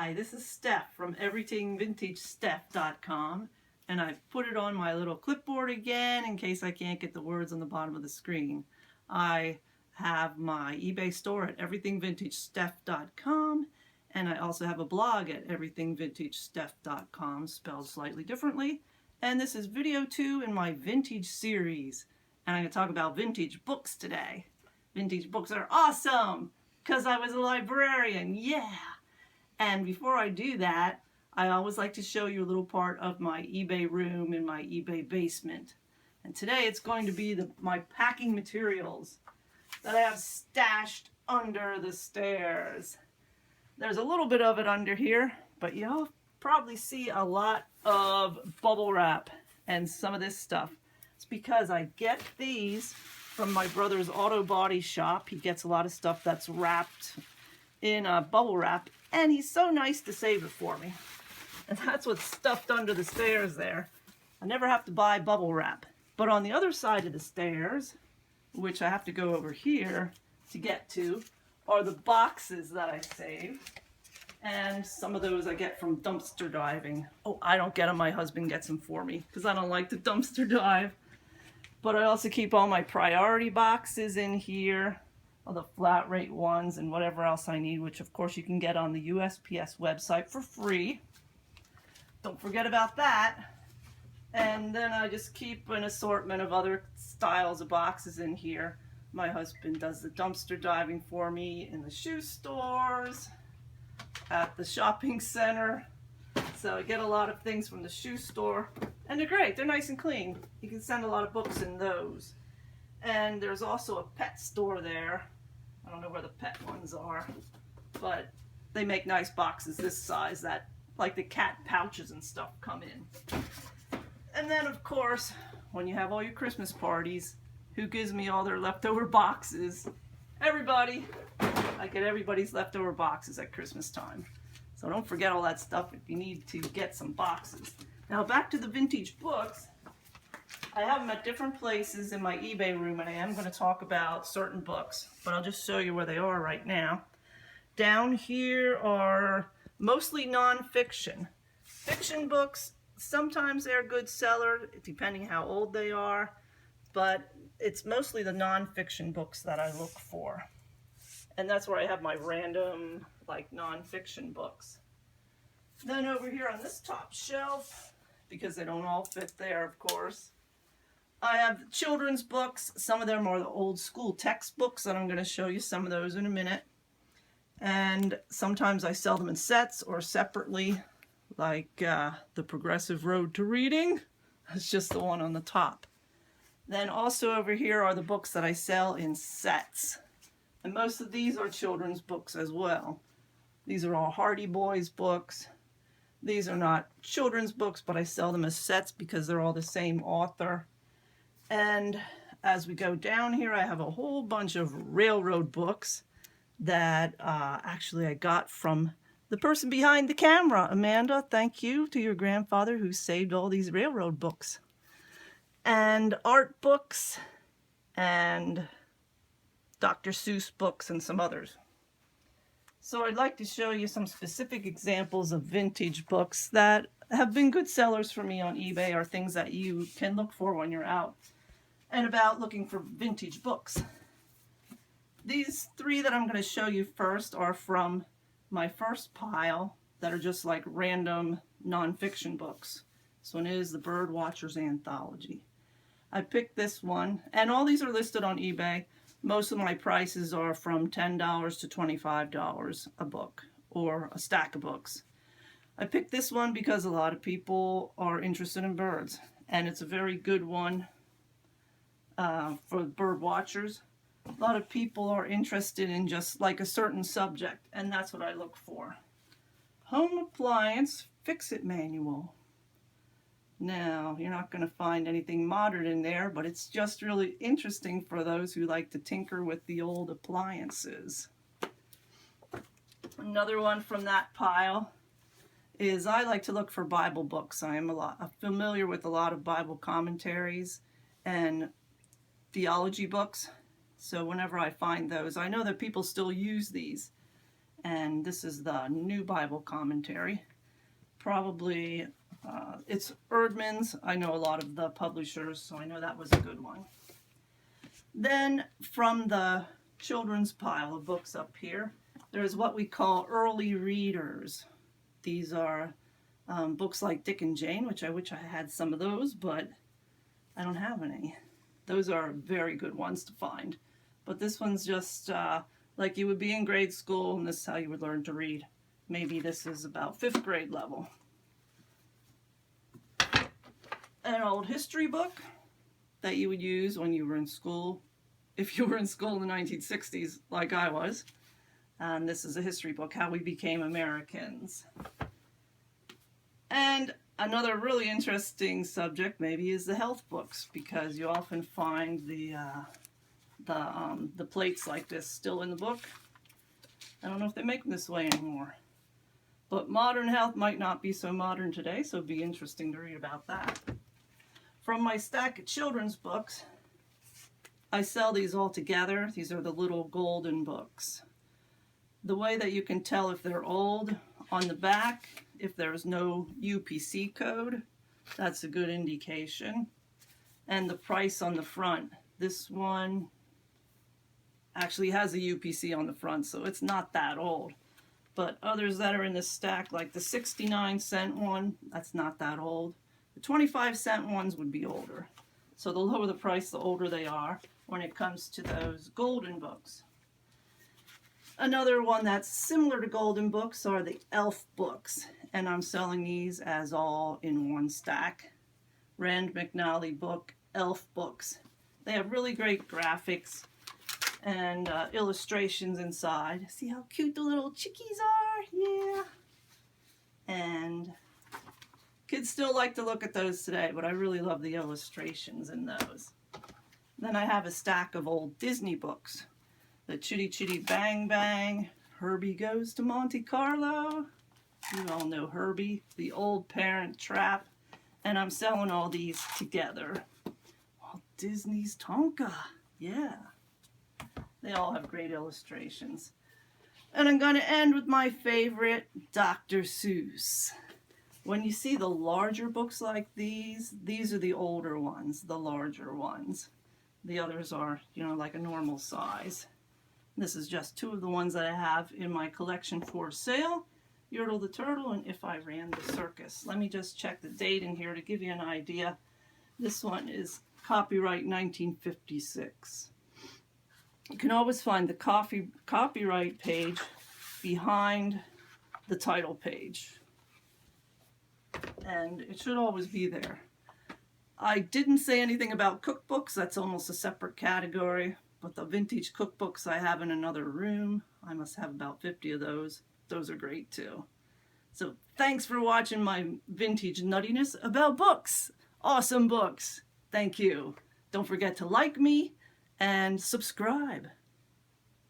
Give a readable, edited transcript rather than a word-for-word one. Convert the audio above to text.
Hi, this is Steph from everythingvintagesteph.com, and I've put it on my little clipboard again in case I can't get the words on the bottom of the screen. I have my eBay store at everythingvintagesteph.com, and I also have a blog at everythingvintagesteph.com, spelled slightly differently. And this is video 2 in my vintage series, and I'm going to talk about vintage books today. Vintage books are awesome because I was a librarian, yeah! And before I do that, I always like to show you a little part of my eBay room in my eBay basement. And today it's going to be my packing materials that I have stashed under the stairs. There's a little bit of it under here, but you'll probably see a lot of bubble wrap and some of this stuff. It's because I get these from my brother's auto body shop. He gets a lot of stuff that's wrapped in bubble wrap, and he's so nice to save it for me. And that's what's stuffed under the stairs there. I never have to buy bubble wrap. But on the other side of the stairs, which I have to go over here to get to, are the boxes that I saved. And some of those I get from dumpster diving. Oh, I don't get them, my husband gets them for me because I don't like to dumpster dive. But I also keep all my priority boxes in here, all the flat rate ones and whatever else I need, which of course you can get on the USPS website for free. Don't forget about that. And then I just keep an assortment of other styles of boxes in here. My husband does the dumpster diving for me in the shoe stores, at the shopping center. So I get a lot of things from the shoe store, and they're great. They're nice and clean. You can send a lot of books in those. And there's also a pet store there. I don't know where the pet ones are, but they make nice boxes this size that, like the cat pouches and stuff, come in. And then, of course, when you have all your Christmas parties, who gives me all their leftover boxes? Everybody. I get everybody's leftover boxes at Christmas time. So don't forget all that stuff if you need to get some boxes. Now back to the vintage books. I have them at different places in my eBay room, and I am going to talk about certain books, but I'll just show you where they are right now. Down here are mostly nonfiction. Fiction books, sometimes they're a good seller, depending how old they are, but it's mostly the nonfiction books that I look for. And that's where I have my random, like, nonfiction books. Then over here on this top shelf, because they don't all fit there, of course, I have children's books. Some of them are the old school textbooks, and I'm going to show you some of those in a minute. And sometimes I sell them in sets or separately, like The Progressive Road to Reading. That's just the one on the top. Then also over here are the books that I sell in sets. And most of these are children's books as well. These are all Hardy Boys books. These are not children's books, but I sell them as sets because they're all the same author. And as we go down here, I have a whole bunch of railroad books that actually I got from the person behind the camera. Amanda, thank you to your grandfather who saved all these railroad books. And art books and Dr. Seuss books and some others. So I'd like to show you some specific examples of vintage books that have been good sellers for me on eBay, or things that you can look for when you're out and about looking for vintage books. These three that I'm going to show you first are from my first pile that are just like random nonfiction books. This one is the Birdwatcher's Anthology. I picked this one, and all these are listed on eBay. Most of my prices are from $10 to $25 a book, or a stack of books. I picked this one because a lot of people are interested in birds, and it's a very good one for bird watchers. A lot of people are interested in just like a certain subject, and that's what I look for. Home Appliance Fixit Manual. Now, you're not going to find anything modern in there, but it's just really interesting for those who like to tinker with the old appliances. Another one from that pile is I like to look for Bible books. I'm familiar with a lot of Bible commentaries and theology books. So whenever I find those, I know that people still use these. and this is the New Bible Commentary. Probably, it's Erdman's. I know a lot of the publishers, so I know that was a good one. Then from the children's pile of books up here, there's what we call early readers. These are books like Dick and Jane, which I wish I had some of those, but I don't have any. Those are very good ones to find. But this one's just like you would be in grade school, and this is how you would learn to read. Maybe this is about 5th grade level. An old history book that you would use when you were in school, if you were in school in the 1960s like I was. And this is a history book, How We Became Americans. And another really interesting subject maybe is the health books, because you often find the plates like this still in the book. I don't know if they make them this way anymore. But modern health might not be so modern today, so it'd be interesting to read about that. From my stack of children's books, I sell these all together. These are the little golden books. The way that you can tell if they're old, on the back, if there's no UPC code, that's a good indication. And the price on the front. This one actually has a UPC on the front, so it's not that old. But others that are in this stack, like the 69-cent one, that's not that old. The 25-cent ones would be older. So the lower the price, the older they are when it comes to those golden books. Another one that's similar to golden books are the elf books. And I'm selling these as all in one stack. Rand McNally book, elf books. They have really great graphics and illustrations inside. See how cute the little chickies are? Yeah. And kids still like to look at those today, but I really love the illustrations in those. Then I have a stack of old Disney books. The Chitty Chitty Bang Bang, Herbie Goes to Monte Carlo. You all know Herbie, The Old Parent Trap. And I'm selling all these together. Walt Disney's Tonka. Yeah. They all have great illustrations. And I'm going to end with my favorite, Dr. Seuss. When you see the larger books like these are the older ones, the larger ones. The others are, you know, like a normal size. This is just 2 of the ones that I have in my collection for sale. Yertle the Turtle and If I Ran the Circus. Let me just check the date in here to give you an idea. This one is copyright 1956. You can always find the copyright page behind the title page. And it should always be there. I didn't say anything about cookbooks. That's almost a separate category. But the vintage cookbooks I have in another room. I must have about 50 of those. Those are great too. So thanks for watching my vintage nuttiness about books. Awesome books. Thank you. Don't forget to like me and subscribe.